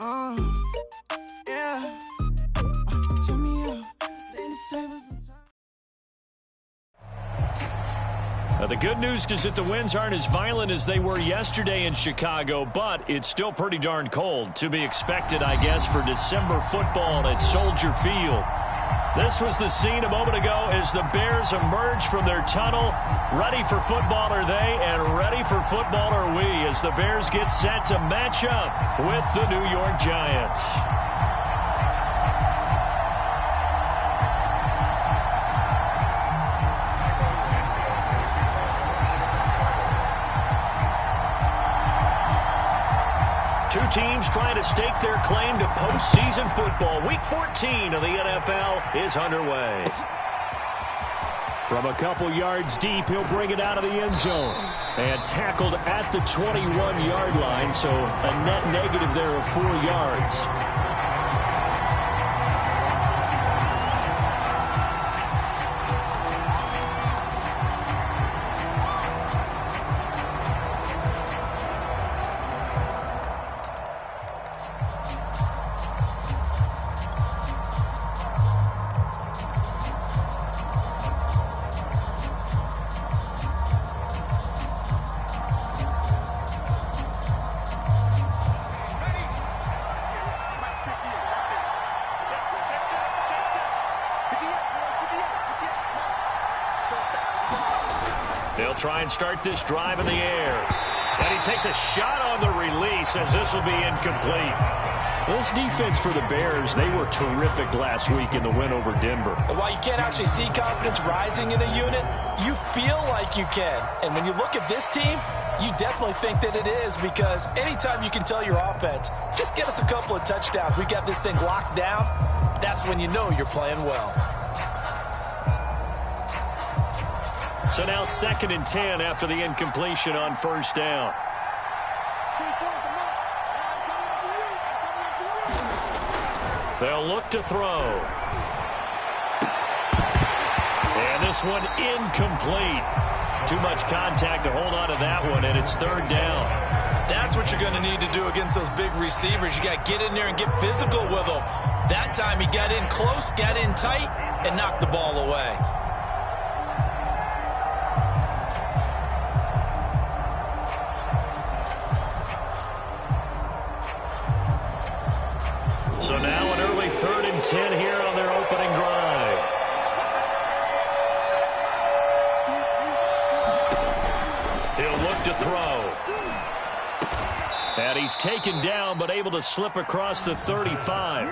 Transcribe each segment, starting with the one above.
Yeah. Turn me up. Then the tables and The good news is that the winds aren't as violent as they were yesterday in Chicago, but it's still pretty darn cold. To be expected, I guess, for December football at Soldier Field. This was the scene a moment ago as the Bears emerged from their tunnel. Ready for football are they, and ready for football are we, as the Bears get set to match up with the New York Giants. Two teams trying to stake their claim to postseason football. Week 14 of the NFL is underway. From a couple yards deep, he'll bring it out of the end zone. And tackled at the 21-yard line, so a net negative there of 4 yards. They'll try and start this drive in the air. And he takes a shot on the release as this will be incomplete. This defense for the Bears, they were terrific last week in the win over Denver. And while you can't actually see confidence rising in a unit, you feel like you can. And when you look at this team, you definitely think that it is, because anytime you can tell your offense, just get us a couple of touchdowns, we got this thing locked down, that's when you know you're playing well. So now 2nd and 10 after the incompletion on first down. They'll look to throw. And this one incomplete. Too much contact to hold on to that one, and it's 3rd down. That's what you're going to need to do against those big receivers. You got to get in there and get physical with them. That time he got in close, got in tight, and knocked the ball away. So now an early 3rd and 10 here on their opening drive. He'll look to throw. And he's taken down, but able to slip across the 35.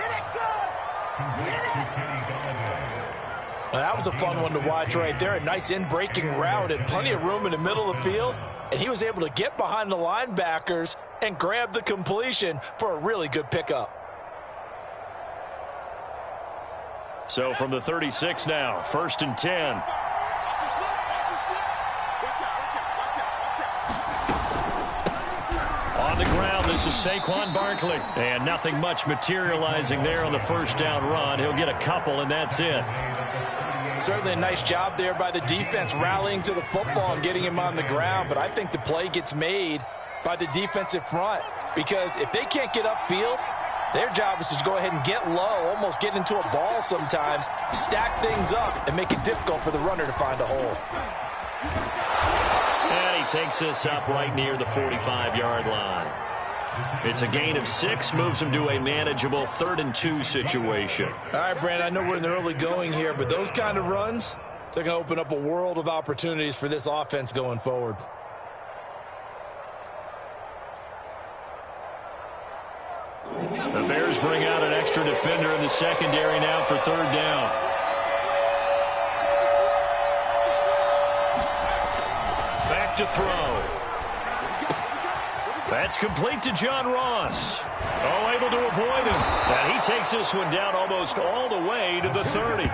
Well, that was a fun one to watch right there. A nice in-breaking route and plenty of room in the middle of the field. And he was able to get behind the linebackers and grab the completion for a really good pickup. So from the 36 now, 1st and 10. On the ground, this is Saquon Barkley. And nothing much materializing there on the first down run. He'll get a couple, and that's it. Certainly a nice job there by the defense rallying to the football and getting him on the ground. But I think the play gets made by the defensive front, because if they can't get upfield, their job is to go ahead and get low, almost get into a ball sometimes, stack things up, and make it difficult for the runner to find a hole. And he takes this up right near the 45-yard line. It's a gain of 6, moves him to a manageable 3rd and 2 situation. All right, Brandon, I know we're in the early going here, but those kind of runs, they're going to open up a world of opportunities for this offense going forward. The Bears bring out an extra defender in the secondary now for 3rd down. Back to throw. That's complete to John Ross. Oh, able to avoid him. And he takes this one down almost all the way to the 30.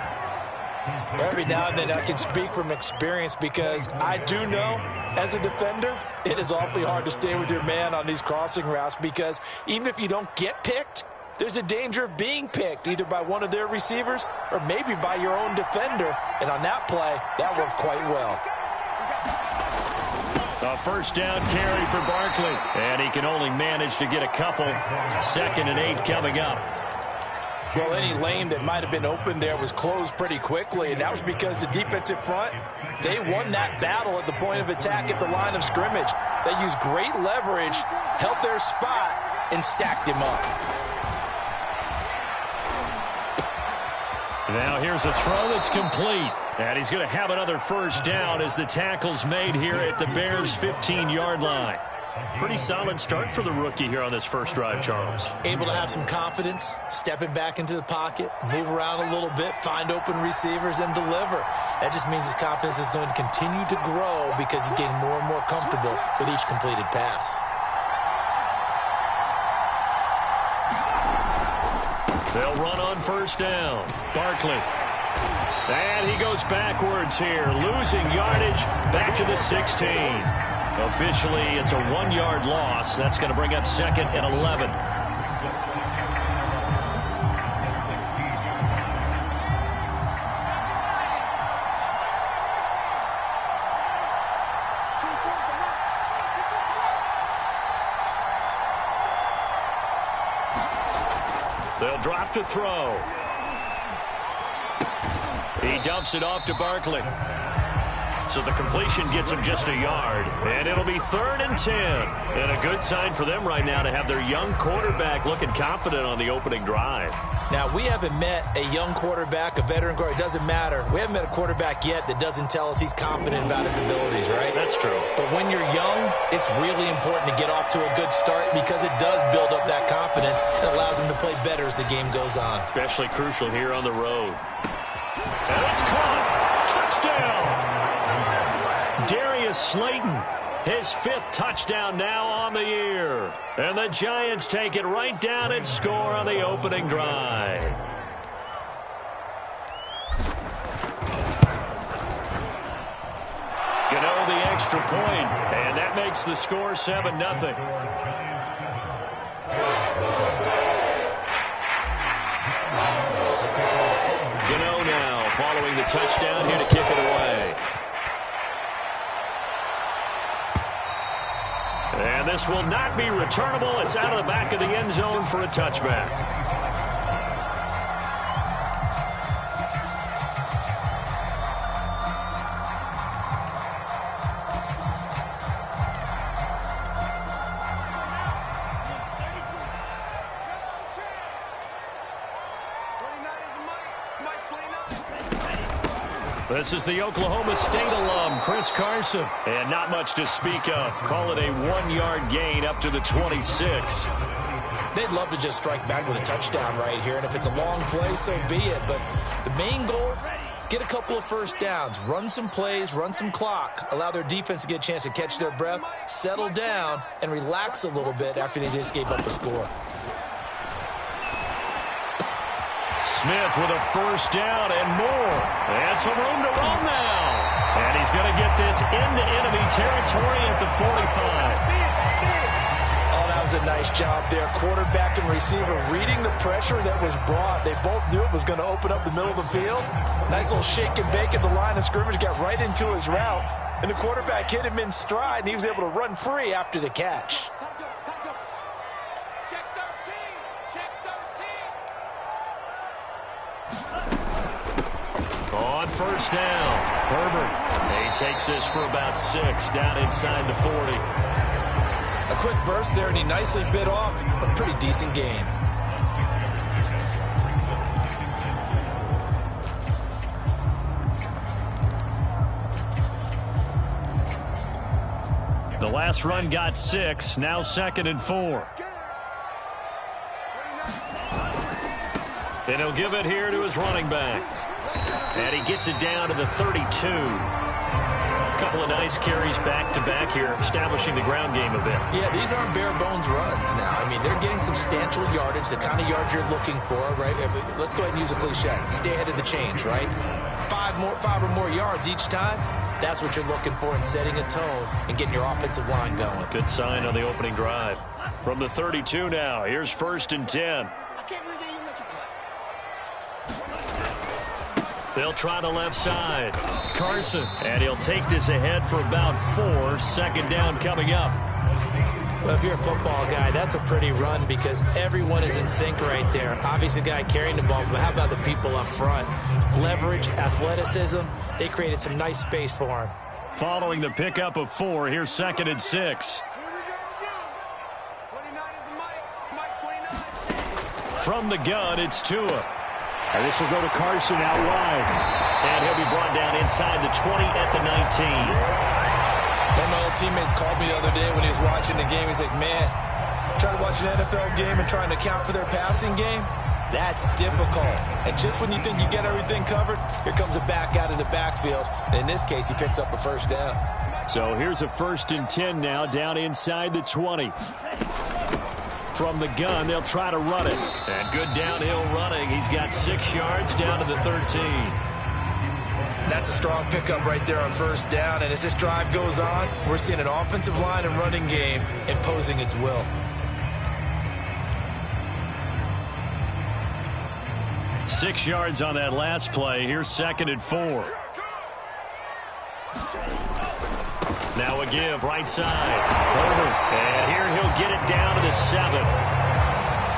Every now and then I can speak from experience, because I do know, as a defender, it is awfully hard to stay with your man on these crossing routes, because even if you don't get picked, there's a danger of being picked either by one of their receivers or maybe by your own defender. And on that play, that worked quite well. A first down carry for Barkley. And he can only manage to get a couple. 2nd and 8 coming up. Well, any lane that might have been open there was closed pretty quickly, and that was because the defensive front, they won that battle at the point of attack at the line of scrimmage. They used great leverage, held their spot, and stacked him up. Now here's a throw that's complete. And he's going to have another first down as the tackle's made here at the Bears' 15-yard line. Pretty solid start for the rookie here on this first drive, Charles. Able to have some confidence, stepping back into the pocket, move around a little bit, find open receivers, and deliver. That just means his confidence is going to continue to grow because he's getting more and more comfortable with each completed pass. They'll run on first down. Barkley. And he goes backwards here, losing yardage back to the 16. Officially, it's a 1-yard loss. That's going to bring up 2nd and 11. They'll drop to throw. He dumps it off to Barkley. So the completion gets him just a yard. And it'll be 3rd and 10. And a good sign for them right now to have their young quarterback looking confident on the opening drive. Now, we haven't met a young quarterback, a veteran quarterback. It doesn't matter. We haven't met a quarterback yet that doesn't tell us he's confident about his abilities, right? That's true. But when you're young, it's really important to get off to a good start because it does build up that confidence and allows him to play better as the game goes on. Especially crucial here on the road. And it's caught. Touchdown. Darius Slayton, his 5th touchdown now on the year. And the Giants take it right down and score on the opening drive. Gano the extra point, and that makes the score 7-0. Gano now following the touchdown here to kick it away. And this will not be returnable. It's out of the back of the end zone for a touchback. This is the Oklahoma State alum, Chris Carson. And not much to speak of. Call it a 1-yard gain up to the 26. They'd love to just strike back with a touchdown right here. And if it's a long play, so be it. But the main goal, get a couple of first downs, run some plays, run some clock, allow their defense to get a chance to catch their breath, settle down, and relax a little bit after they just gave up a score. Smith with a first down and more. And some room to run now. And he's going to get this into enemy territory at the 45. Oh, that was a nice job there. Quarterback and receiver reading the pressure that was brought. They both knew it was going to open up the middle of the field. Nice little shake and bake at the line of scrimmage. Got right into his route. And the quarterback hit him in stride, and he was able to run free after the catch. On first down, Herbert. He takes this for about 6 down inside the 40. A quick burst there, and he nicely bit off a pretty decent gain. The last run got 6, now 2nd and 4. And he'll give it here to his running back. And he gets it down to the 32. A couple of nice carries back-to-back here, establishing the ground game a bit. Yeah, these aren't bare-bones runs now. I mean, they're getting substantial yardage, the kind of yards you're looking for, right? Let's go ahead and use a cliche. Stay ahead of the change, right? 5 or more yards each time. That's what you're looking for in setting a tone and getting your offensive line going. Good sign on the opening drive. From the 32 now, here's 1st and 10. They'll try the left side. Carson, and he'll take this ahead for about 4. Second down coming up. Well, if you're a football guy, that's a pretty run because everyone is in sync right there. Obviously, the guy carrying the ball, but how about the people up front? Leverage, athleticism, they created some nice space for him. Following the pickup of 4, here's 2nd and 6. From the gun, it's Tua. And this will go to Carson out wide. And he'll be brought down inside the 20 at the 19. One of my old teammates called me the other day when he was watching the game. He's like, man, trying to watch an NFL game and trying to account for their passing game, that's difficult. And just when you think you get everything covered, here comes a back out of the backfield. And in this case, he picks up a first down. So here's a 1st and 10 now, down inside the 20. From the gun, they'll try to run it. And good downhill running. He's got 6 yards down to the 13. That's a strong pickup right there on first down. And as this drive goes on, we're seeing an offensive line and running game imposing its will. Six yards on that last play. Here's 2nd and 4. Now a give, right side. Herbert. And here he'll get it down to the 7.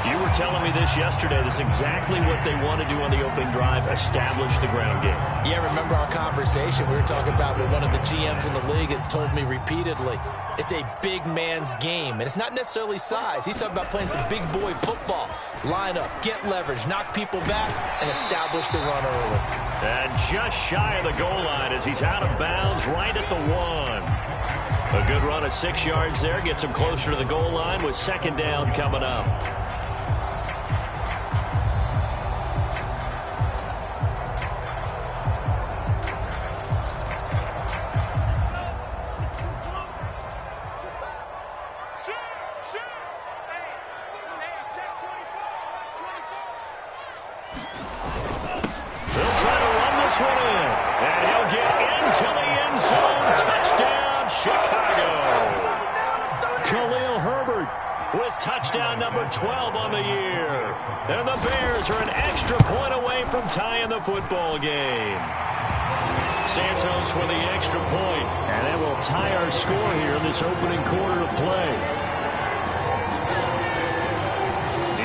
You were telling me this yesterday. This is exactly what they want to do on the opening drive, establish the ground game. Yeah, remember our conversation. We were talking about what one of the GMs in the league has told me repeatedly. It's a big man's game, and it's not necessarily size. He's talking about playing some big boy football. Line up, get leverage, knock people back, and establish the run early. And just shy of the goal line as he's out of bounds right at the 1. A good run of 6 yards there gets him closer to the goal line with 2nd down coming up. Touchdown number 12 on the year. And the Bears are an extra point away from tying the football game. Santos for the extra point. And that will tie our score here in this opening quarter of play.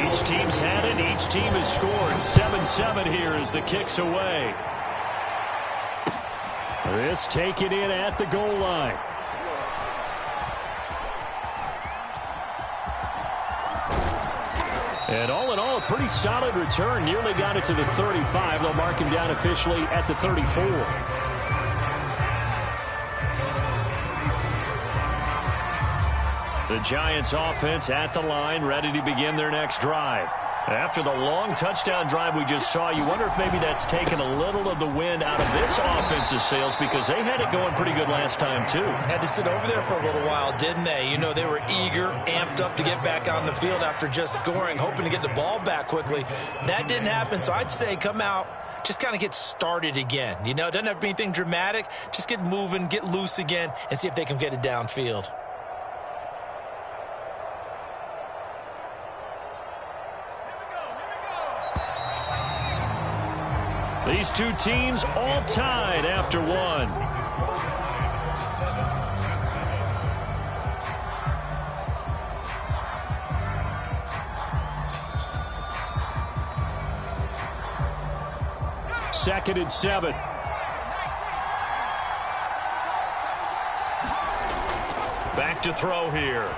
Each team's had it. Each team has scored. 7-7 here as the kick's away. This taken in at the goal line. And all in all, a pretty solid return. Nearly got it to the 35. They'll mark him down officially at the 34. The Giants offense at the line, ready to begin their next drive. After the long touchdown drive we just saw, you wonder if maybe that's taken a little of the wind out of this offense's sails because they had it going pretty good last time, too. Had to sit over there for a little while, didn't they? You know, they were eager, amped up to get back on the field after just scoring, hoping to get the ball back quickly. That didn't happen, so I'd say come out, just kind of get started again. You know, it doesn't have to be anything dramatic. Just get moving, get loose again, and see if they can get it downfield. These two teams all tied after one. Second and 7. Back to throw here.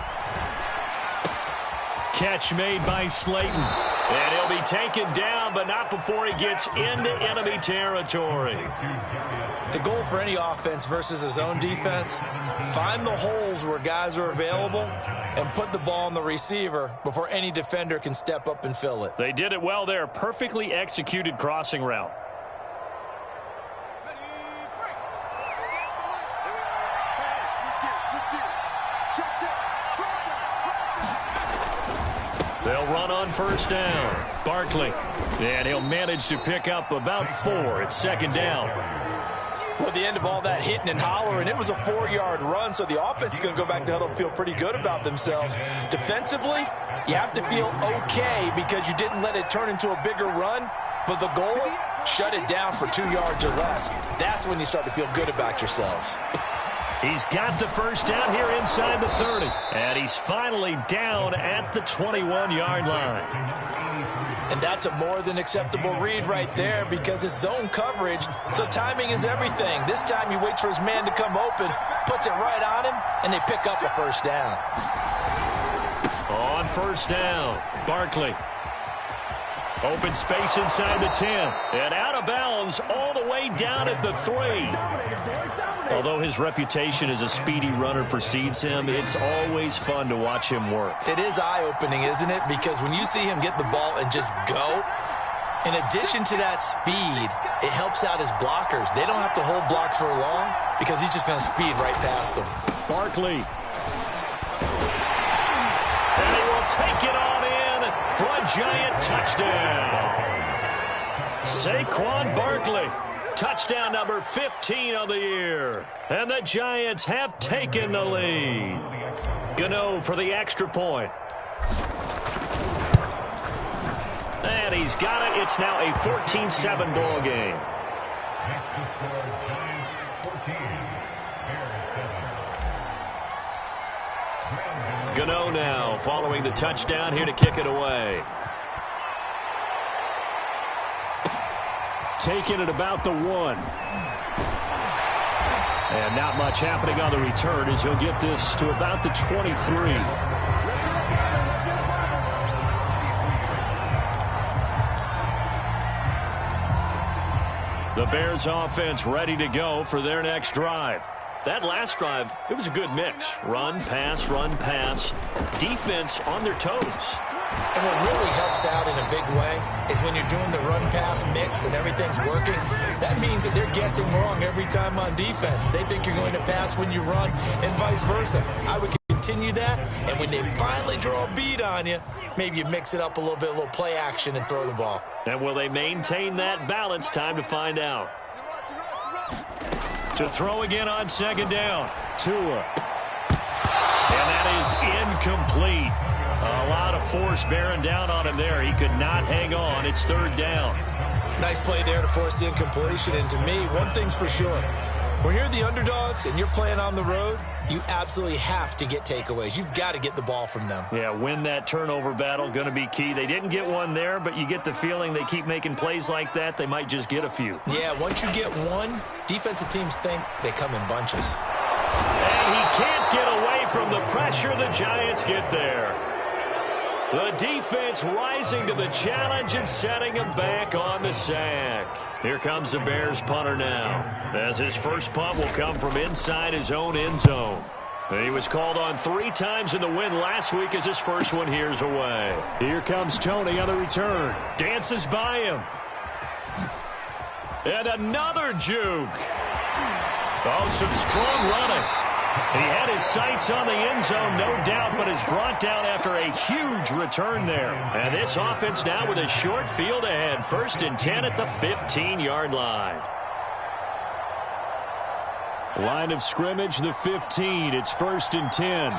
Catch made by Slayton. And he'll be taken down, but not before he gets into enemy territory. The goal for any offense versus his own defense, find the holes where guys are available and put the ball on the receiver before any defender can step up and fill it. They did it well there. Perfectly executed crossing route. They'll run on first down. Barkley. And he'll manage to pick up about 4. It's second down. Well, at the end of all that hitting and hollering, it was a 4-yard run, so the offense is going to go back to huddle and feel pretty good about themselves. Defensively, you have to feel okay because you didn't let it turn into a bigger run, but the goal, shut it down for 2 yards or less. That's when you start to feel good about yourselves. He's got the first down here inside the 30. And he's finally down at the 21-yard line. And that's a more than acceptable read right there because it's zone coverage, so timing is everything. This time he waits for his man to come open, puts it right on him, and they pick up a first down. On first down, Barkley. Open space inside the 10. And out of bounds all the way down at the 3. Although his reputation as a speedy runner precedes him, it's always fun to watch him work. It is eye-opening, isn't it? Because when you see him get the ball and just go, in addition to that speed, it helps out his blockers. They don't have to hold blocks for long because he's just going to speed right past them. Barkley. And he will take it on in for a Giant touchdown. Saquon Barkley. Touchdown number 15 of the year. And the Giants have taken the lead. Gano for the extra point. And he's got it. It's now a 14-7 ball game. Gano now following the touchdown here to kick it away. Taking it about the 1. And not much happening on the return as he'll get this to about the 23. The Bears offense ready to go for their next drive. That last drive, it was a good mix. Run, pass, defense on their toes. And what really helps out in a big way is when you're doing the run-pass mix and everything's working, that means that they're guessing wrong every time on defense. They think you're going to pass when you run and vice versa. I would continue that, and when they finally draw a bead on you, maybe you mix it up a little bit, a little play action and throw the ball. And will they maintain that balance? Time to find out. To throw again on second down. Tua. And that is incomplete. A lot of force bearing down on him there. He could not hang on. It's third down. Nice play there to force the incompletion. And to me, one thing's for sure. When you're the underdogs and you're playing on the road, you absolutely have to get takeaways. You've got to get the ball from them. Yeah, win that turnover battle, going to be key. They didn't get one there, but you get the feeling they keep making plays like that, they might just get a few. Yeah, once you get one, defensive teams think they come in bunches. And he can't get away from the pressure. The Giants get there. The defense rising to the challenge and setting him back on the sack. Here comes the Bears punter now, as his first punt will come from inside his own end zone. He was called on 3 times in the win last week as his first one here's away. Here comes Tony on the return. Dances by him. And another juke. Oh, some strong running. He had his sights on the end zone, no doubt, but is brought down after a huge return there. And this offense now with a short field ahead. 1st and 10 at the 15-yard line. Line of scrimmage, the 15. It's 1st and 10.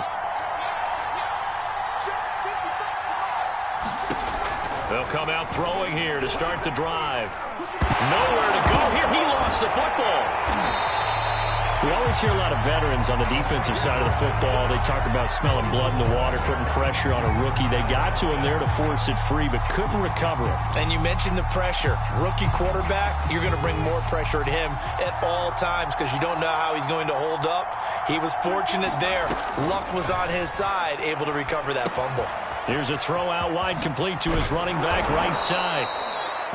They'll come out throwing here to start the drive. Nowhere to go here. He lost the football. We always hear a lot of veterans on the defensive side of the football. They talk about smelling blood in the water, putting pressure on a rookie. They got to him there to force it free, but couldn't recover it. And you mentioned the pressure. Rookie quarterback, you're going to bring more pressure at him at all times because you don't know how he's going to hold up. He was fortunate there. Luck was on his side, able to recover that fumble. Here's a throw out wide, complete to his running back right side.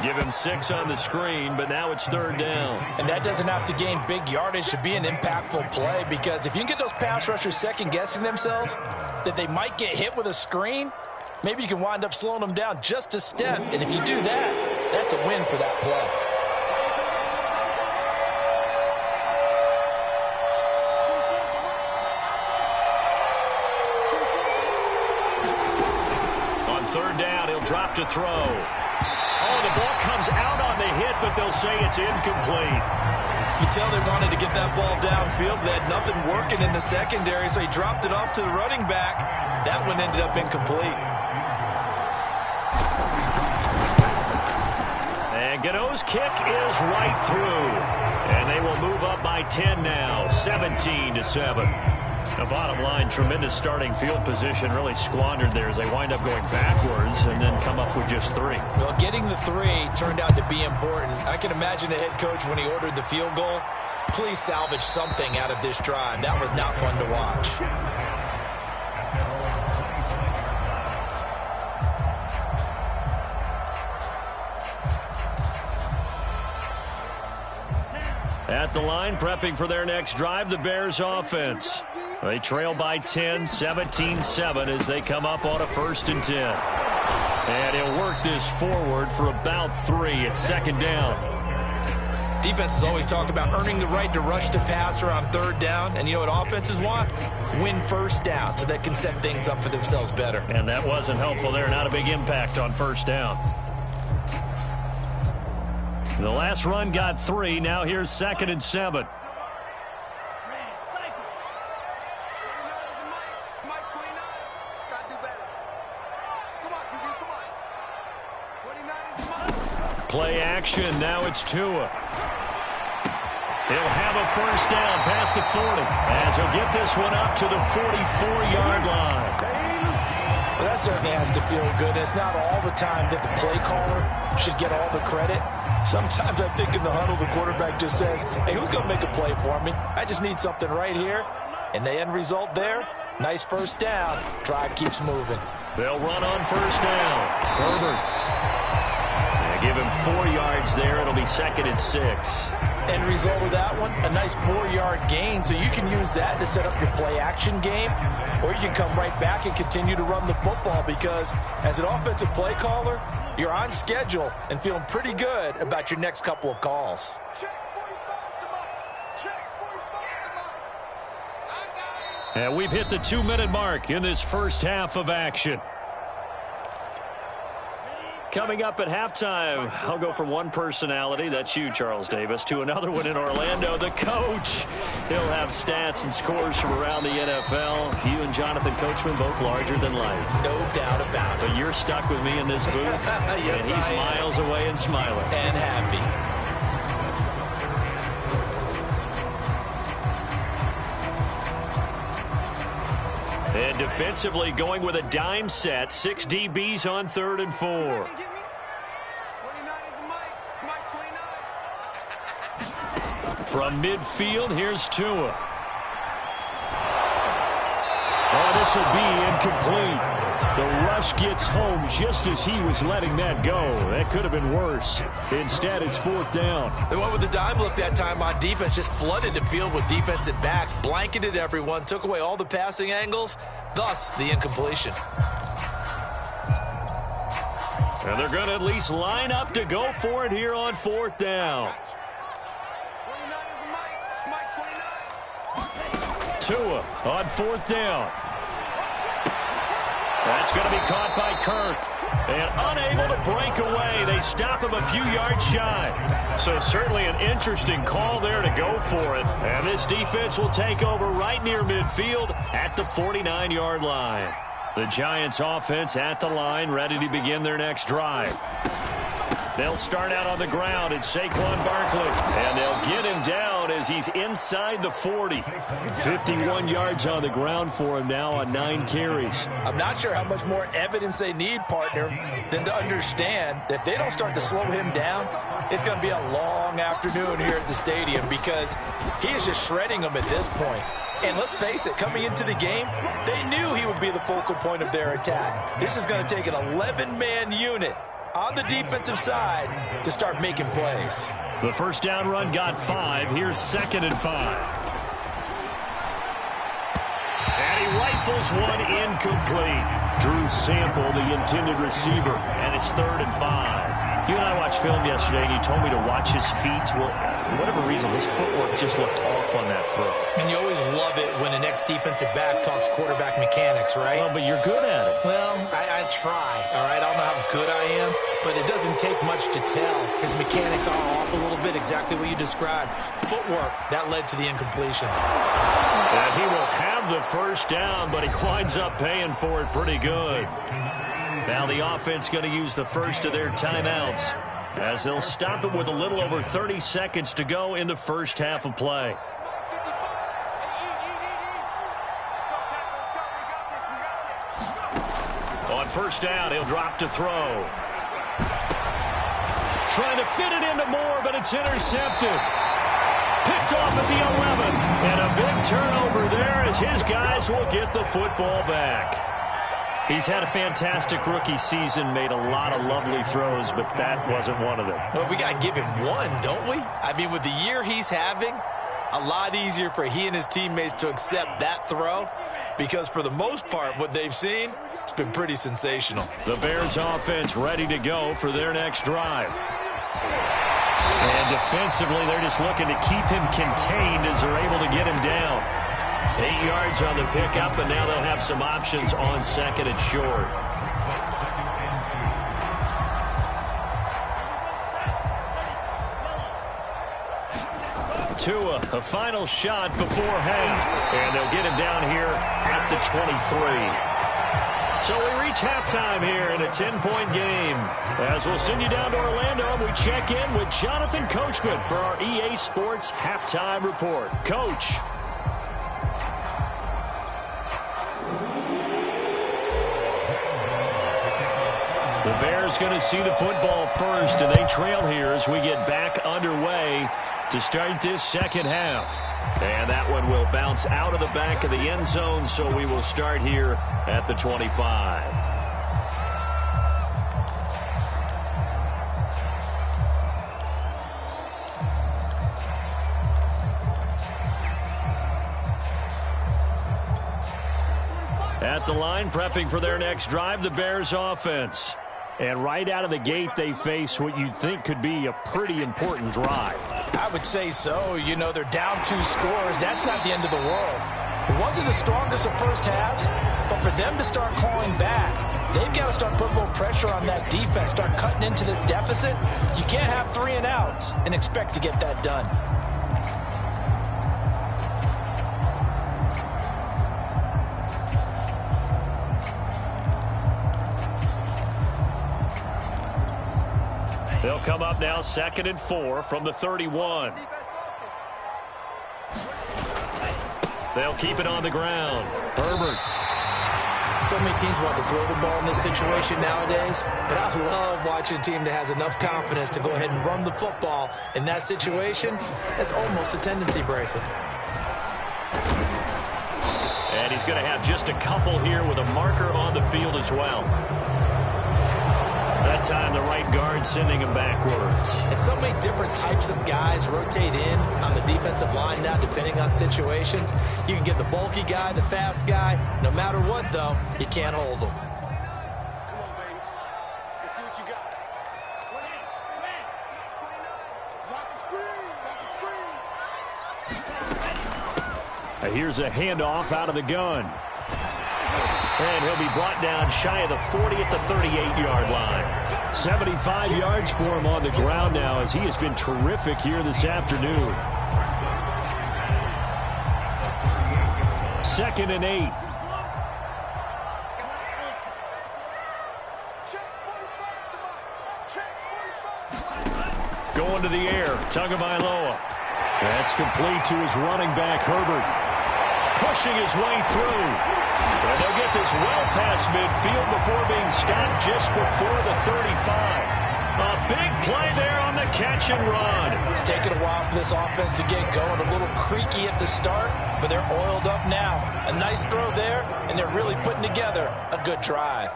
Give him 6 on the screen, but now it's 3rd down. And that doesn't have to gain big yardage to be an impactful play because if you can get those pass rushers second-guessing themselves that they might get hit with a screen, maybe you can wind up slowing them down just a step. And if you do that, that's a win for that play. On 3rd down, he'll drop to throw. Oh, the ball comes out on the hit, but they'll say it's incomplete. You tell they wanted to get that ball downfield. They had nothing working in the secondary, so he dropped it off to the running back. That one ended up incomplete. And Gano's kick is right through. And they will move up by 10 now, 17-7. The bottom line, tremendous starting field position, really squandered there as they wind up going backwards and then come up with just 3. Well, getting the 3 turned out to be important. I can imagine the head coach when he ordered the field goal. Please salvage something out of this drive. That was not fun to watch. At the line, prepping for their next drive, the Bears offense. They trail by 10, 17-7 as they come up on a 1st and 10. And he'll work this forward for about 3 at 2nd down. Defenses always talk about earning the right to rush the passer on 3rd down. And you know what offenses want? Win 1st down so they can set things up for themselves better. And that wasn't helpful there. Not a big impact on 1st down. The last run got 3. Now here's 2nd and 7. Play action. Now it's Tua. He'll have a 1st down past the 40 as he'll get this one up to the 44-yard line. Well, that certainly has to feel good. It's not all the time that the play caller should get all the credit. Sometimes I think in the huddle, the quarterback just says, hey, who's going to make a play for me? I just need something right here. And the end result there, nice 1st down. Drive keeps moving. They'll run on 1st down. Herbert. They give him 4 yards there. It'll be 2nd and 6. End result of that one, a nice 4-yard gain. So you can use that to set up your play action game, or you can come right back and continue to run the football because as an offensive play caller, you're on schedule and feeling pretty good about your next couple of calls. And we've hit the 2-minute mark in this first half of action. Coming up at halftime, I'll go from one personality, that's you, Charles Davis, to another one in Orlando, the coach. He'll have stats and scores from around the NFL. You and Jonathan Coachman, both larger than life. No doubt about it. But you're stuck with me in this booth, yes, and he's miles away and smiling. And happy. And defensively going with a dime set. 6 DBs on 3rd and 4. From midfield, here's Tua. Oh, this will be incomplete. The rush gets home just as he was letting that go. That could have been worse. Instead, it's 4th down. They went with the dime look that time on defense, just flooded the field with defensive backs, blanketed everyone, took away all the passing angles, thus the incompletion. And they're going to at least line up to go for it here on 4th down. Tua on 4th down. That's going to be caught by Kirk. And unable to break away. They stop him a few yards shy. So certainly an interesting call there to go for it. And this defense will take over right near midfield at the 49-yard line. The Giants offense at the line, ready to begin their next drive. They'll start out on the ground. It's Saquon Barkley. And they'll get him down as he's inside the 40. 51 yards on the ground for him now on 9 carries. I'm not sure how much more evidence they need, partner, than to understand that if they don't start to slow him down, it's going to be a long afternoon here at the stadium because he is just shredding them at this point. And let's face it, coming into the game, they knew he would be the focal point of their attack. This is going to take an 11-man unit on the defensive side to start making plays. The first down run got 5. Here's 2nd and 5. And he rifles one incomplete. Drew Sample, the intended receiver, and it's 3rd and 5. You and I watched film yesterday, and you told me to watch his feet. Well, for whatever reason, his footwork just looked off on that throw. And you always love it when the next defensive back talks quarterback mechanics, right? Well, but you're good at it. Well, I try, all right? I don't know how good I am, but it doesn't take much to tell. His mechanics are off a little bit, exactly what you described. Footwork, that led to the incompletion. And he will have the first down, but he winds up paying for it pretty good. Now the offense going to use the first of their timeouts. as they'll stop it with a little over 30 seconds to go in the first half of play. On first down, he'll drop to throw. Trying to fit it into Moore, but it's intercepted. Picked off at the 11. And a big turnover there as his guys will get the football back. He's had a fantastic rookie season, made a lot of lovely throws, but that wasn't one of them. Well, we got to give him one, don't we? I mean, with the year he's having, a lot easier for he and his teammates to accept that throw because for the most part, what they've seen, it's been pretty sensational. The Bears offense ready to go for their next drive. And defensively, they're just looking to keep him contained as they're able to get him down. 8 yards on the pickup, and now they'll have some options on second and short. Tua, a final shot before half, and they'll get him down here at the 23. So we reach halftime here in a 10-point game. As we'll send you down to Orlando, and we check in with Jonathan Coachman for our EA Sports Halftime Report. Coach. The Bears going to see the football first, and they trail here as we get back underway to start this second half. And that one will bounce out of the back of the end zone, so we will start here at the 25. At the line, prepping for their next drive, the Bears offense. And right out of the gate, they face what you'd think could be a pretty important drive. I would say so. You know, they're down 2 scores. That's not the end of the world. It wasn't the strongest of first halves, but for them to start clawing back, they've got to start putting more pressure on that defense, start cutting into this deficit. You can't have 3 and outs and expect to get that done. They'll come up now 2nd and 4 from the 31. They'll keep it on the ground. Herbert. So many teams want to throw the ball in this situation nowadays, but I love watching a team that has enough confidence to go ahead and run the football in that situation. That's almost a tendency breaker. And he's going to have just a couple here with a marker on the field as well. That time the right guard sending him backwards. And so many different types of guys rotate in on the defensive line now depending on situations. You can get the bulky guy, the fast guy. No matter what, though, you can't hold them. Come on, baby. Let's see what you got. Lock the screen. Here's a handoff out of the gun. And he'll be brought down shy of the 40 at the 38-yard line. 75 yards for him on the ground now as he has been terrific here this afternoon. 2nd and 8. Going to the air, Tagovailoa. That's complete to his running back, Herbert. Pushing his way through. And they'll get this well past midfield before being stopped just before the 35. A big play there on the catch and run. It's taken a while for this offense to get going. A little creaky at the start, but they're oiled up now. A nice throw there, and they're really putting together a good drive.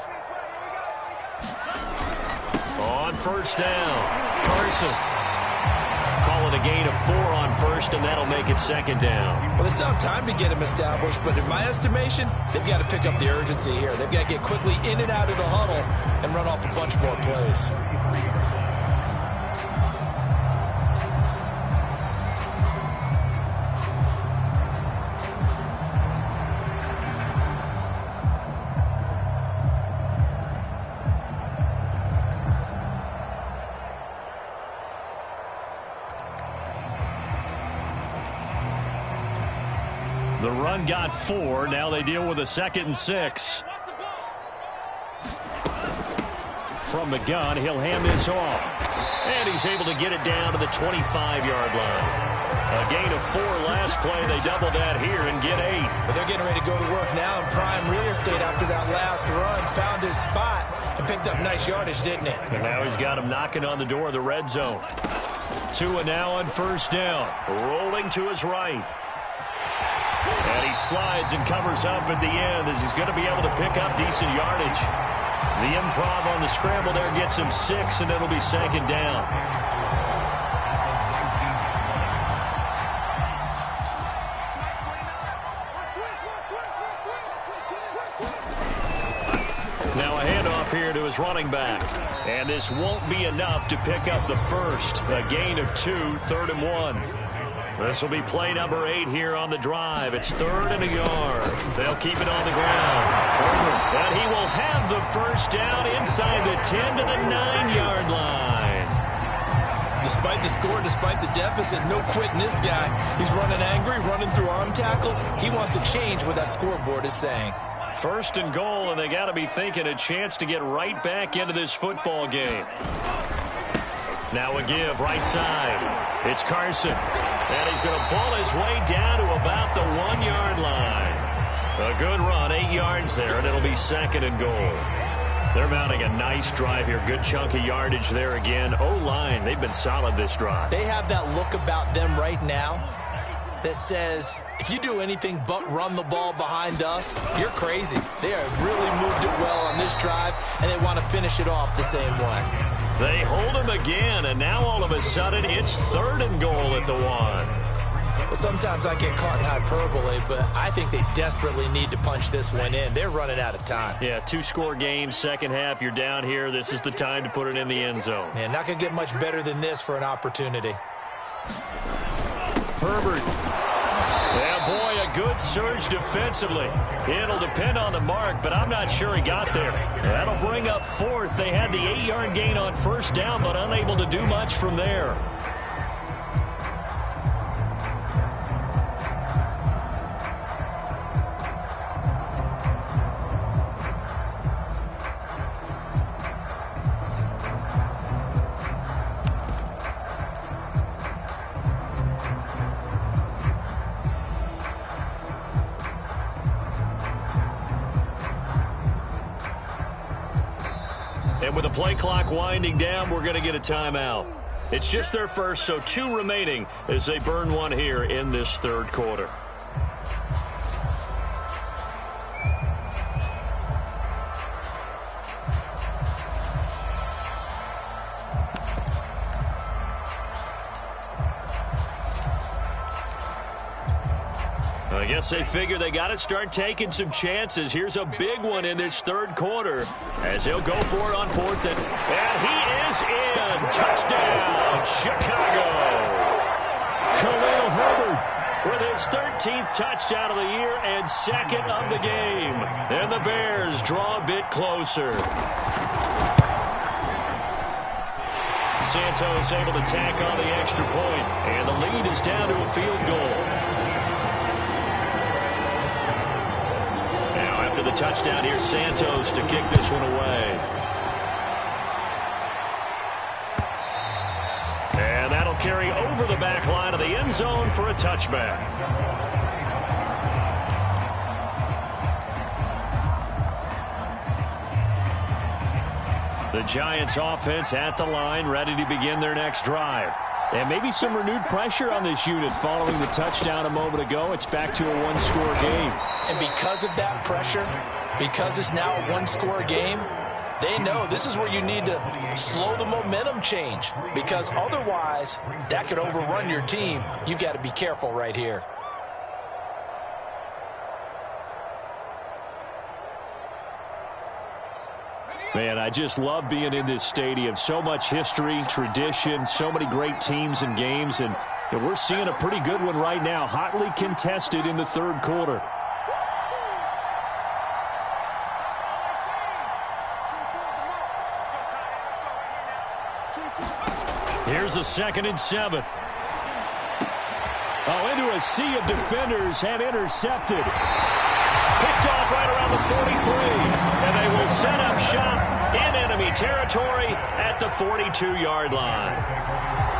On first down, Carson. Calling a gain of 4 on first, and that'll make it 2nd down. Well, they still have time to get him established, but in my estimation, they've got to pick up the urgency here. They've got to get quickly in and out of the huddle and run off a bunch more plays. The run got 4. Now they deal with a 2nd and 6. From the gun, he'll hand this off. And he's able to get it down to the 25-yard line. A gain of 4 last play. They double that here and get 8. But they're getting ready to go to work now in prime real estate after that last run. Found his spot and picked up nice yardage, didn't he? And now he's got him knocking on the door of the red zone. Tua now on first down. Rolling to his right. And he slides and covers up at the end as he's going to be able to pick up decent yardage. The improv on the scramble there gets him 6, and it'll be second down. Now a handoff here to his running back. And this won't be enough to pick up the first. A gain of 2, 3rd and 1. This will be play number 8 here on the drive. It's 3rd and a yard. They'll keep it on the ground. And he will have the first down inside the 10 to the 9-yard line. Despite the score, despite the deficit, no quitting this guy. He's running angry, running through arm tackles. He wants to change what that scoreboard is saying. 1st and goal, and they got to be thinking a chance to get right back into this football game. Now a give, right side. It's Carson. And he's going to pull his way down to about the 1-yard line. A good run, 8 yards there, and it'll be 2nd and goal. They're mounting a nice drive here. Good chunk of yardage there again. O-line, they've been solid this drive. They have that look about them right now that says, if you do anything but run the ball behind us, you're crazy. They have really moved it well on this drive, and they want to finish it off the same way. They hold him again, and now all of a sudden it's 3rd and goal at the 1. Well, sometimes I get caught in hyperbole, but I think they desperately need to punch this one in. They're running out of time. Yeah, 2-score game, second half, you're down here. This is the time to put it in the end zone. Yeah, not going to get much better than this for an opportunity. Herbert. Yeah, boy, a good surge defensively. It'll depend on the mark, but I'm not sure he got there. That'll bring up 4th. They had the 8-yard gain on first down, but unable to do much from there. And with the play clock winding down, we're going to get a timeout. It's just their first, so 2 remaining as they burn one here in this 3rd quarter. I guess they figure they got to start taking some chances. Here's a big one in this 3rd quarter as he'll go for it on 4th. And he is in. Touchdown, Chicago. Khalil Herbert with his 13th touchdown of the year and 2nd of the game. And the Bears draw a bit closer. Santos able to tack on the extra point, and the lead is down to a field goal. Now after the touchdown, here's Santos to kick this one away. And that'll carry over the back line of the end zone for a touchback. The Giants offense at the line, ready to begin their next drive. And maybe some renewed pressure on this unit following the touchdown a moment ago. It's back to a one-score game. And because of that pressure, because it's now a one-score game, they know this is where you need to slow the momentum change, because otherwise that could overrun your team. You've got to be careful right here. Man, I just love being in this stadium. So much history, tradition, so many great teams and games, and we're seeing a pretty good one right now, hotly contested in the third quarter. Here's a 2nd and 7. Oh, into a sea of defenders and intercepted. Picked off right around the 43. And they will set up shop in enemy territory at the 42-yard line.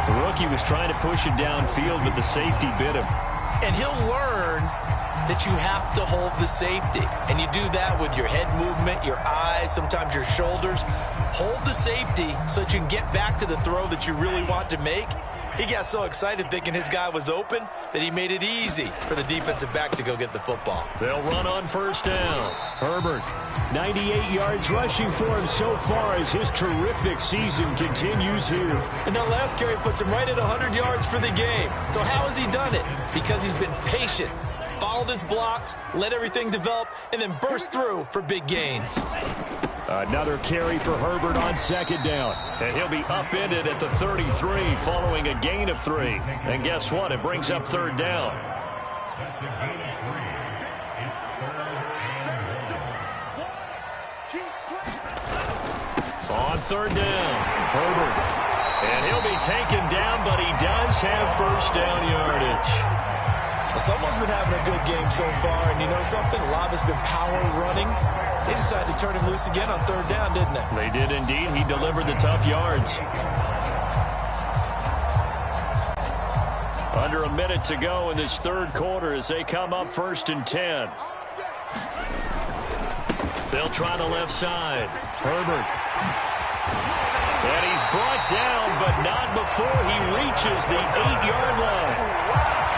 The rookie was trying to push it downfield, but the safety bit him. And he'll learn that you have to hold the safety. And you do that with your head movement, your eyes, sometimes your shoulders. Hold the safety so that you can get back to the throw that you really want to make. He got so excited thinking his guy was open that he made it easy for the defensive back to go get the football. They'll run on first down. Herbert, 98 yards rushing for him so far as his terrific season continues here. And that last carry puts him right at 100 yards for the game. So how has he done it? Because he's been patient, followed his blocks, let everything develop, and then burst through for big gains. Another carry for Herbert on second down. And he'll be upended at the 33 following a gain of 3. And guess what? It brings up third down. On third down, Herbert. And he'll be taken down, but he does have first down yardage. Someone's been having a good game so far, and you know something? A lot of it's been power running. They decided to turn him loose again on third down, didn't they? They did indeed. He delivered the tough yards. Under a minute to go in this third quarter as they come up first and 10. They'll try the left side. Herbert. And he's brought down, but not before he reaches the 8-yard line.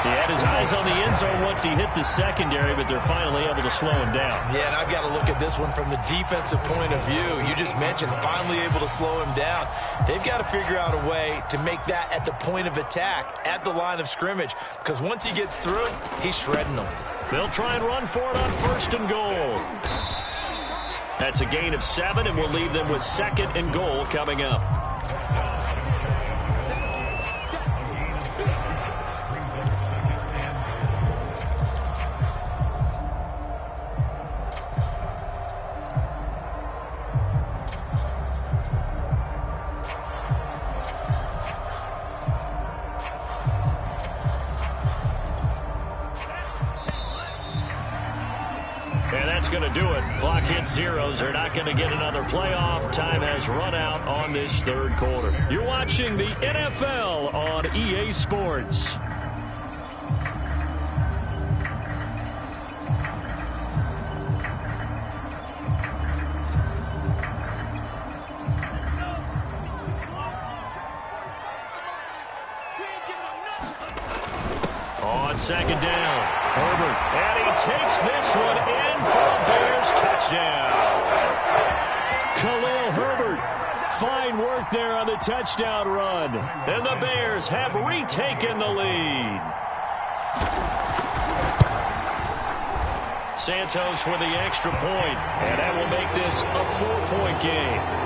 He had his eyes on the end zone once he hit the secondary, but they're finally able to slow him down. Yeah, and I've got to look at this one from the defensive point of view. You just mentioned finally able to slow him down. They've got to figure out a way to make that at the point of attack, at the line of scrimmage, because once he gets through, he's shredding them. They'll try and run for it on first and goal. That's a gain of 7, and we'll leave them with second and goal coming up. And that's going to do it. Clock hits zeros. They're not going to get another playoff. Time has run out on this third quarter. You're watching the NFL on EA Sports. On second down, Herbert, and he takes this one in for a Bears touchdown. Khalil Herbert, fine work there on the touchdown run. And the Bears have retaken the lead. Santos with the extra point, and that will make this a 4-point game.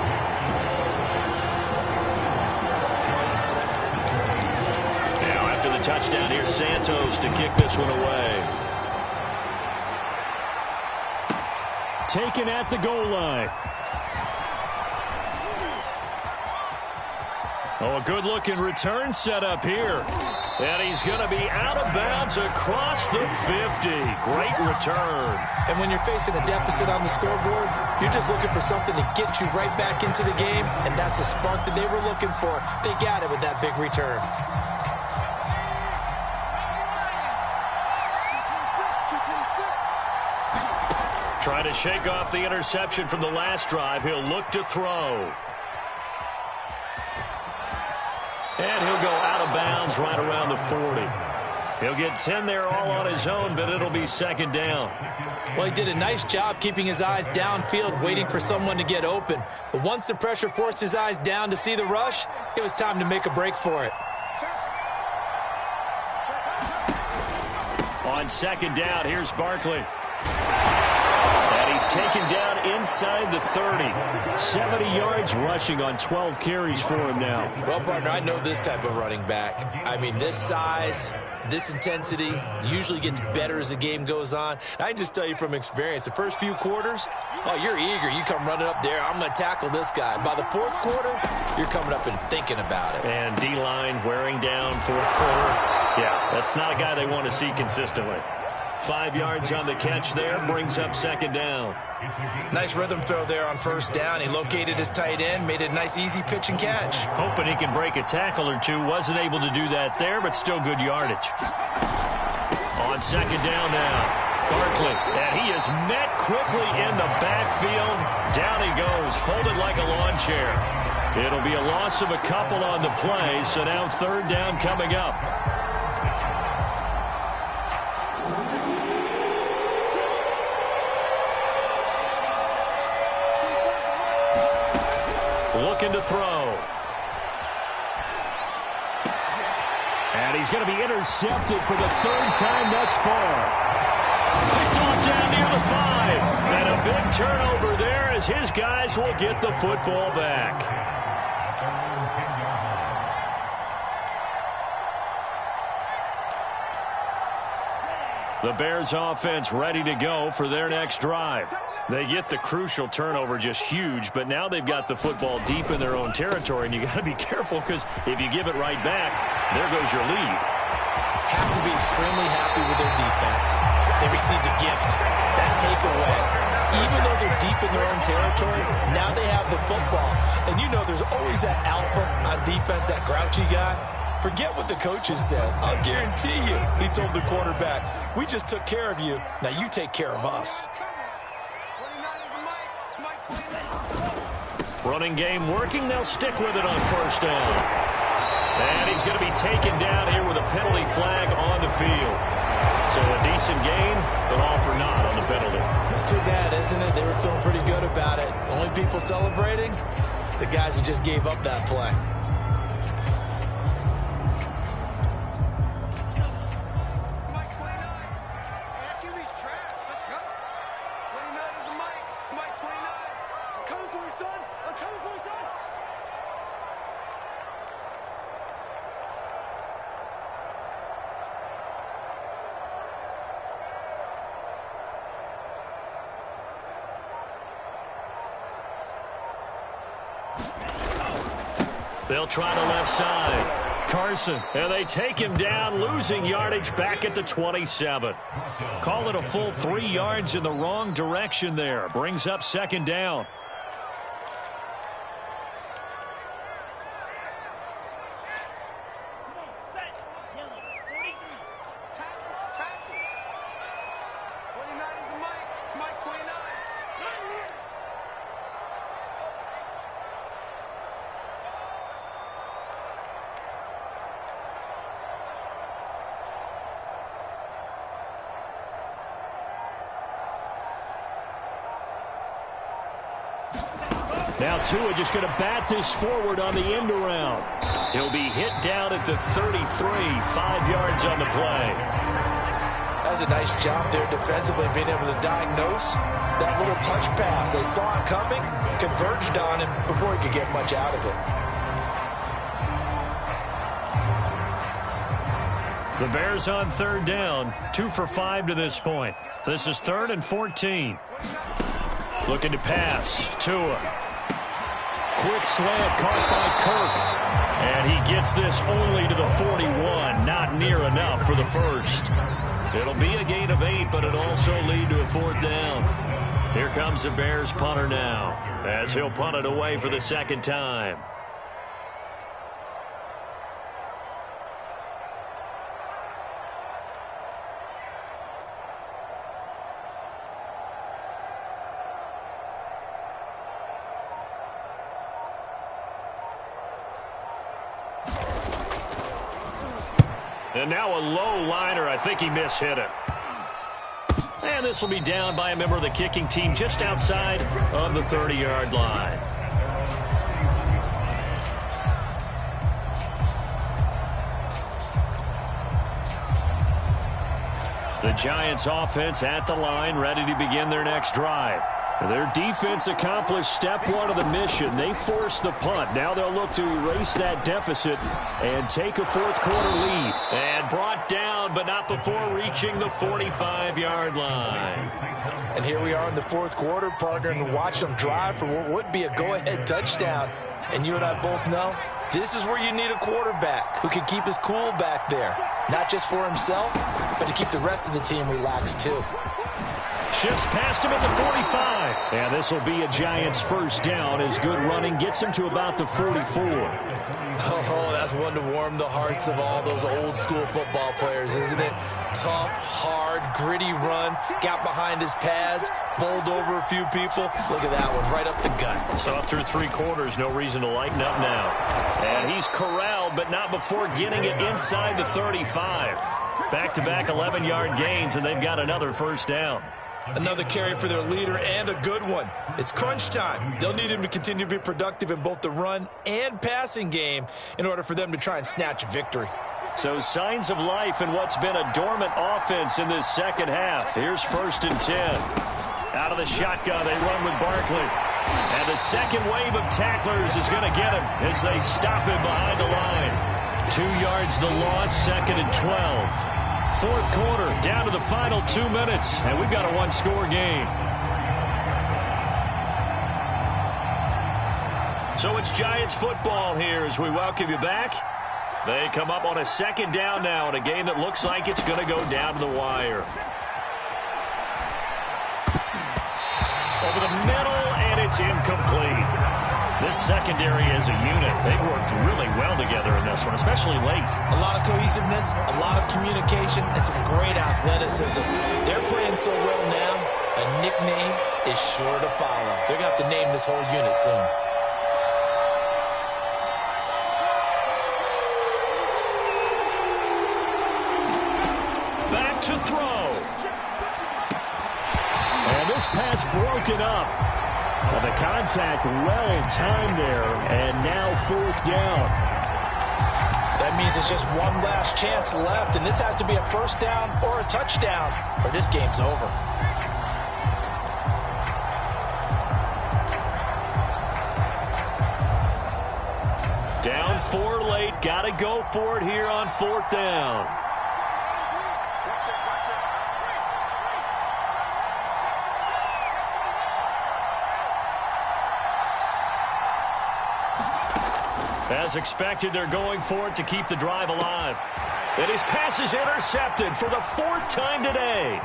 Touchdown here, Santos to kick this one away. Taken at the goal line. Oh, a good-looking return set up here. And he's going to be out of bounds across the 50. Great return. And when you're facing a deficit on the scoreboard, you're just looking for something to get you right back into the game, and that's the spark that they were looking for. They got it with that big return. Trying to shake off the interception from the last drive. He'll look to throw. And he'll go out of bounds right around the 40. He'll get 10 there all on his own, but it'll be second down. Well, he did a nice job keeping his eyes downfield, waiting for someone to get open. But once the pressure forced his eyes down to see the rush, it was time to make a break for it. On second down, here's Barkley. And he's taken down inside the 30. 70 yards rushing on 12 carries for him now. Well, partner, I know this type of running back. I mean, this size, this intensity usually gets better as the game goes on. I can just tell you from experience, the first few quarters, oh, you're eager. You come running up there, I'm going to tackle this guy. By the fourth quarter, you're coming up and thinking about it. And D-line wearing down fourth quarter. Yeah, that's not a guy they want to see consistently. 5 yards on the catch there, brings up second down. Nice rhythm throw there on first down. He located his tight end, made it a nice easy pitch and catch. Hoping he can break a tackle or two. Wasn't able to do that there, but still good yardage. On second down now. Barkley, and he is met quickly in the backfield. Down he goes, folded like a lawn chair. It'll be a loss of a couple on the play, so now third down coming up. Looking to throw. And he's going to be intercepted for the third time thus far. Picked off down near the 5. And a big turnover there as his guys will get the football back. The Bears offense ready to go for their next drive. They get the crucial turnover, just huge, but now they've got the football deep in their own territory, and you got to be careful because if you give it right back, there goes your lead. Have to be extremely happy with their defense. They received a gift. That takeaway, even though they're deep in their own territory, now they have the football. And you know there's always that alpha on defense, that grouchy guy. Forget what the coaches said. I'll guarantee you, he told the quarterback, we just took care of you. Now you take care of us. Running game working. They'll stick with it on first down. And he's going to be taken down here with a penalty flag on the field. So a decent gain, but all for naught on the penalty. It's too bad, isn't it? They were feeling pretty good about it. Only people celebrating, the guys who just gave up that play. They'll try the left side. Carson, and they take him down, losing yardage back at the 27. Call it a full 3 yards in the wrong direction there. Brings up second down. Now Tua just going to bat this forward on the end around. He'll be hit down at the 33, 5 yards on the play. That was a nice job there defensively, being able to diagnose that little touch pass. They saw it coming, converged on him before he could get much out of it. The Bears on third down, 2 for 5 to this point. This is 3rd and 14. Looking to pass. Tua. Quick slant caught by Kirk. And he gets this only to the 41. Not near enough for the first. It'll be a gain of 8, but it'll also lead to a 4th down. Here comes the Bears punter now, as he'll punt it away for the second time. And now a low liner. I think he mishit it. And this will be down by a member of the kicking team just outside of the 30-yard line. The Giants offense at the line, ready to begin their next drive. Their defense accomplished step 1 of the mission. They forced the punt. Now they'll look to erase that deficit and take a fourth-quarter lead. And brought down, but not before reaching the 45-yard line. And here we are in the fourth quarter, partner, and watch them drive for what would be a go-ahead touchdown. And you and I both know This is where you need a quarterback who can keep his cool back there. Not just for himself, but to keep the rest of the team relaxed too. Shifts past him at the 45. And this will be a Giants first down as good running gets him to about the 44. Oh, that's one to warm the hearts of all those old school football players, isn't it? Tough, hard, gritty run, got behind his pads, bowled over a few people. Look at that one, right up the gut. So up through 3 quarters, no reason to lighten up now. And he's corralled, but not before getting it inside the 35. Back-to-back 11-yard gains, and they've got another first down. Another carry for their leader, and a good one. It's crunch time. They'll need him to continue to be productive in both the run and passing game in order for them to try and snatch a victory. So signs of life in what's been a dormant offense in this second half. Here's 1st and 10. Out of the shotgun, they run with Barkley. And the second wave of tacklers is going to get him as they stop him behind the line. 2 yards the loss, 2nd and 12. 4th quarter, down to the final 2 minutes, and we've got a 1-score game. So it's Giants football here as we welcome you back. They come up on a 2nd down now in a game that looks like it's going to go down to the wire. Over the middle, and it's incomplete. This secondary as a unit, they've worked really well together in this one, especially late. A lot of cohesiveness, a lot of communication, and some great athleticism. They're playing so well now, a nickname is sure to follow. They're going to have to name this whole unit soon. Back to throw. And this pass broken up. Well, the contact well-timed there, and now 4th down. That means it's just one last chance left, and this has to be a first down or a touchdown, or this game's over. Down 4 late, got to go for it here on 4th down. As expected, they're going for it to keep the drive alive. And his pass is intercepted for the 4th time today.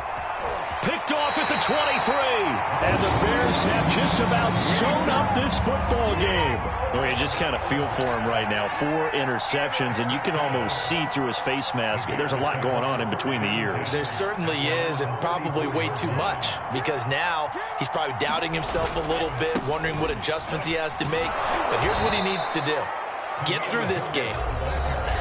Picked off at the 23. And the Bears have just about sewn up this football game. Well, you just kind of feel for him right now. 4 interceptions, and you can almost see through his face mask. There's a lot going on in between the ears. There certainly is, and probably way too much, because now he's probably doubting himself a little bit, wondering what adjustments he has to make. But here's what he needs to do. Get through this game.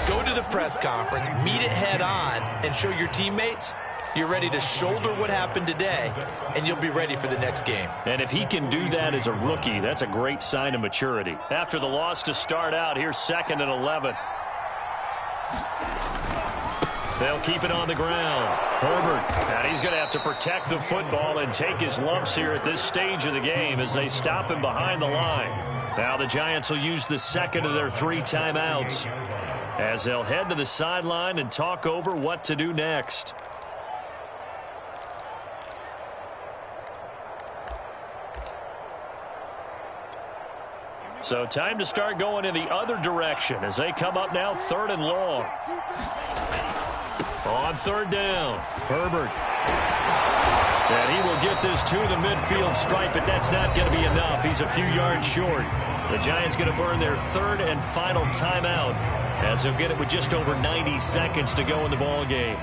Go to the press conference, meet it head on, and show your teammates you're ready to shoulder what happened today, and you'll be ready for the next game. And if he can do that as a rookie, that's a great sign of maturity. After the loss to start out, here's 2nd and 11. They'll keep it on the ground. Herbert, and he's going to have to protect the football and take his lumps here at this stage of the game as they stop him behind the line. Now the Giants will use the 2nd of their 3 timeouts as they'll head to the sideline and talk over what to do next. So time to start going in the other direction as they come up now 3rd and long. On 3rd down, Herbert. And he will get this to the midfield stripe, but that's not going to be enough. He's a few yards short. The Giants going to burn their 3rd and final timeout as they'll get it with just over 90 seconds to go in the ball game.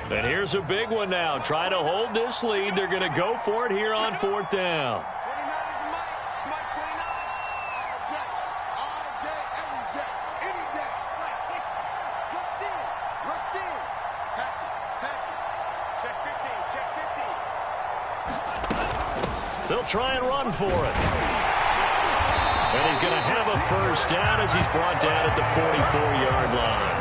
And here's a big one now. Trying to hold this lead. They're going to go for it here on 4th down. They'll try and run for it. And he's going to have a first down as he's brought down at the 44-yard line.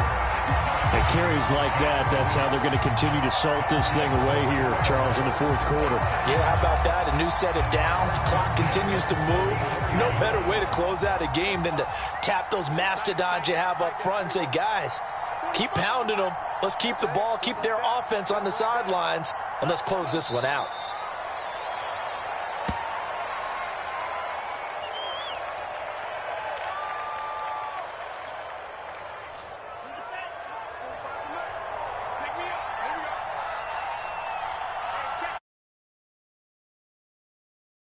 And carries like that, that's how they're going to continue to salt this thing away here, Charles, in the fourth quarter. Yeah, how about that? A new set of downs. Clock continues to move. No better way to close out a game than to tap those mastodons you have up front and say, guys, keep pounding them. Let's keep the ball, keep their offense on the sidelines, and let's close this one out.